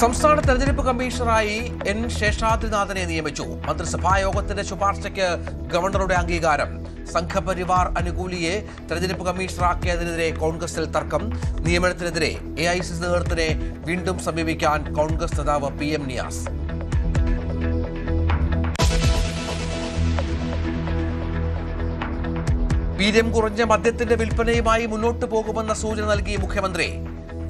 സംസ്ഥാന തെരഞ്ഞെടുപ്പ് കമ്മീഷണറായി എൻ ശേഷാദ്രിനാഥനെ നിയമിച്ചു. മന്ത്രിസഭാ യോഗത്തിന്റെ ശുപാർശയ്ക്ക് ഗവർണറുടെ അംഗീകാരം. സംഘപരിവാർ അനുകൂലിയെ തെരഞ്ഞെടുപ്പ് കമ്മീഷണറാക്കിയതിനെതിരെ കോൺഗ്രസിൽ തർക്കം. നിയമനത്തിനെതിരെ AICC നേതൃത്വത്തിനെ വീണ്ടും സമീപിക്കാൻ കോൺഗ്രസ് നേതാവ് PM നിയാസ്. വീര്യം കുറഞ്ഞ മദ്യത്തിന്റെ വിൽപ്പനയുമായി മുന്നോട്ടു പോകുമെന്ന സൂചന നൽകി മുഖ്യമന്ത്രി.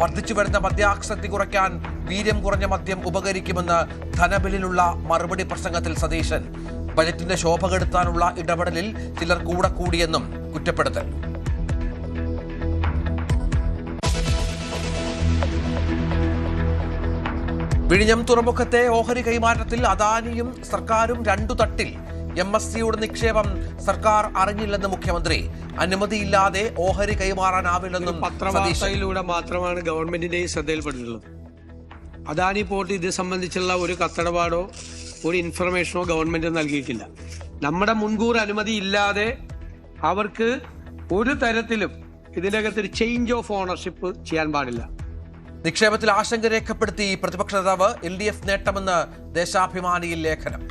വർദ്ധിച്ചു വരുന്ന മദ്യാസക്തി കുറയ്ക്കാൻ വീര്യം കുറഞ്ഞ മദ്യം ഉപകരിക്കുമെന്ന് ധനബില്ലിലുള്ള മറുപടി പ്രസംഗത്തിൽ സതീശൻ. ബജറ്റിന്റെ ശോഭ കെടുത്താനുള്ള ഇടപെടലിൽ ചിലർ കൂടെ കൂടിയെന്നും കുറ്റപ്പെടുത്തൽ. വിഴിഞ്ഞം തുറമുഖത്തെ ഓഹരി കൈമാറ്റത്തിൽ അദാനിയും സർക്കാരും രണ്ടു തട്ടിൽ. MSCയുടെ നിക്ഷേപം സർക്കാർ അറിഞ്ഞില്ലെന്ന് മുഖ്യമന്ത്രി. അനുമതിയില്ലാതെ ഓഹരി കൈമാറാനാവില്ലെന്നും പത്രവാർത്തയിലൂടെ മാത്രമാണ് ഗവൺമെന്റിന്റെ ശ്രദ്ധയിൽപ്പെട്ടിട്ടുള്ളത്. അദാനി പോർട്ട് ഇത് സംബന്ധിച്ചുള്ള ഒരു കത്തടപാടോ ഒരു ഇൻഫർമേഷനോ ഗവൺമെന്റ് നൽകിയിട്ടില്ല. നമ്മുടെ മുൻകൂർ അനുമതി ഇല്ലാതെ അവർക്ക് ഒരു തരത്തിലും ഇതിനകത്ത് ഒരു ചേഞ്ച് ഓഫ് ഓണർഷിപ്പ് ചെയ്യാൻ പാടില്ല. നിക്ഷേപത്തിൽ ആശങ്ക രേഖപ്പെടുത്തി പ്രതിപക്ഷ നേതാവ്. LDF നേട്ടമെന്ന് ദേശാഭിമാനിയിൽ ലേഖനം.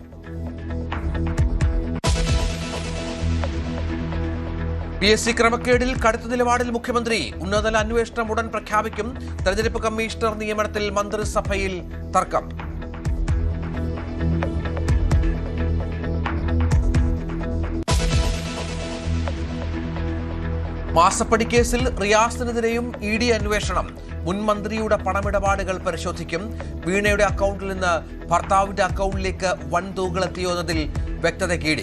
PSC ക്രമക്കേടിൽ കടുത്ത നിലപാടിൽ മുഖ്യമന്ത്രി. ഉന്നതതല അന്വേഷണം ഉടൻ പ്രഖ്യാപിക്കും. തെരഞ്ഞെടുപ്പ് കമ്മീഷണർ നിയമനത്തിൽ മന്ത്രിസഭയിൽ തർക്കം. മാസപ്പടി കേസിൽ റിയാസിനെതിരെയും ED അന്വേഷണം. മുൻ മന്ത്രിയുടെ പണമിടപാടുകൾ പരിശോധിക്കും. വീണയുടെ അക്കൗണ്ടിൽ നിന്ന് ഭർത്താവിന്റെ അക്കൗണ്ടിലേക്ക് വൻ തുകകൾ എത്തിയോ എന്നതിൽ വ്യക്തതയ്ക്ക് ED.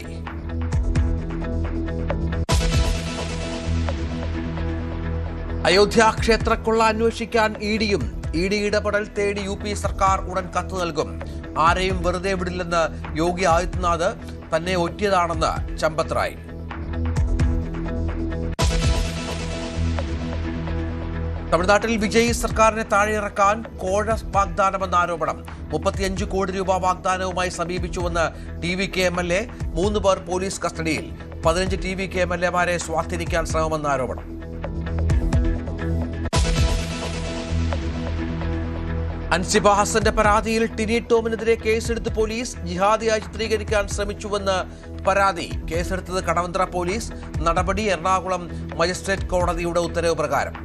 അയോധ്യ ക്ഷേത്രക്കൊള്ള അന്വേഷിക്കാൻ EDയും. ED ഇടപെടൽ തേടി UP സർക്കാർ ഉടൻ കത്ത് നൽകും. ആരെയും വെറുതെ വിടില്ലെന്ന് യോഗി ആദിത്യനാഥ്. തന്നെ ഒറ്റിയതാണെന്ന് ചമ്പത് റായ്. തമിഴ്നാട്ടിൽ വിജയ് സർക്കാരിനെ താഴെയിറക്കാൻ കോഴ വാഗ്ദാനമെന്ന ആരോപണം. 35 കോടി രൂപ വാഗ്ദാനവുമായി സമീപിച്ചുവെന്ന് TVK MLA. 3 പേർ പോലീസ് കസ്റ്റഡിയിൽ. 15 TVK MLAമാരെ സ്വാധീനിക്കാൻ ശ്രമമെന്ന ആരോപണം. അൻസിബ ഹസന്റെ പരാതിയിൽ ടിനി ടോമിനെതിരെ കേസെടുത്ത് പോലീസ്. ജിഹാദിയായി ചിത്രീകരിക്കാൻ ശ്രമിച്ചുവെന്ന് പരാതി. കേസെടുത്തത് കടവന്ത്ര പോലീസ്. നടപടി എറണാകുളം മജിസ്ട്രേറ്റ് കോടതിയുടെ ഉത്തരവ് പ്രകാരം.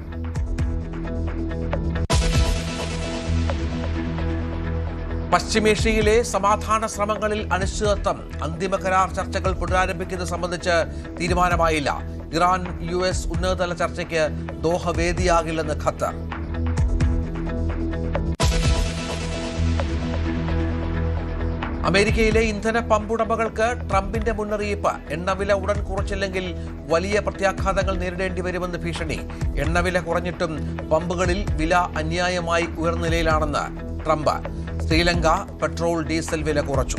പശ്ചിമേഷ്യയിലെ സമാധാന ശ്രമങ്ങളിൽ അനിശ്ചിതത്വം. അന്തിമ കരാർ ചർച്ചകൾ പുനരാരംഭിക്കുന്നത് സംബന്ധിച്ച് തീരുമാനമായില്ല. ഇറാൻ US ഉന്നതതല ചർച്ചയ്ക്ക് ദോഹ വേദിയാകില്ലെന്ന് ഖത്തർ. അമേരിക്കയിലെ ഇന്ധന പമ്പുടമകൾക്ക് ട്രംപിന്റെ മുന്നറിയിപ്പ്. എണ്ണവില ഉടൻ കുറച്ചില്ലെങ്കിൽ വലിയ പ്രത്യാഘാതങ്ങൾ നേരിടേണ്ടി വരുമെന്ന് ഭീഷണി. എണ്ണവില കുറഞ്ഞിട്ടും പമ്പുകളിൽ വില അന്യായമായി ഉയർന്ന നിലയിലാണെന്ന് ട്രംപ്. ശ്രീലങ്ക പെട്രോൾ ഡീസൽ വില കുറച്ചു.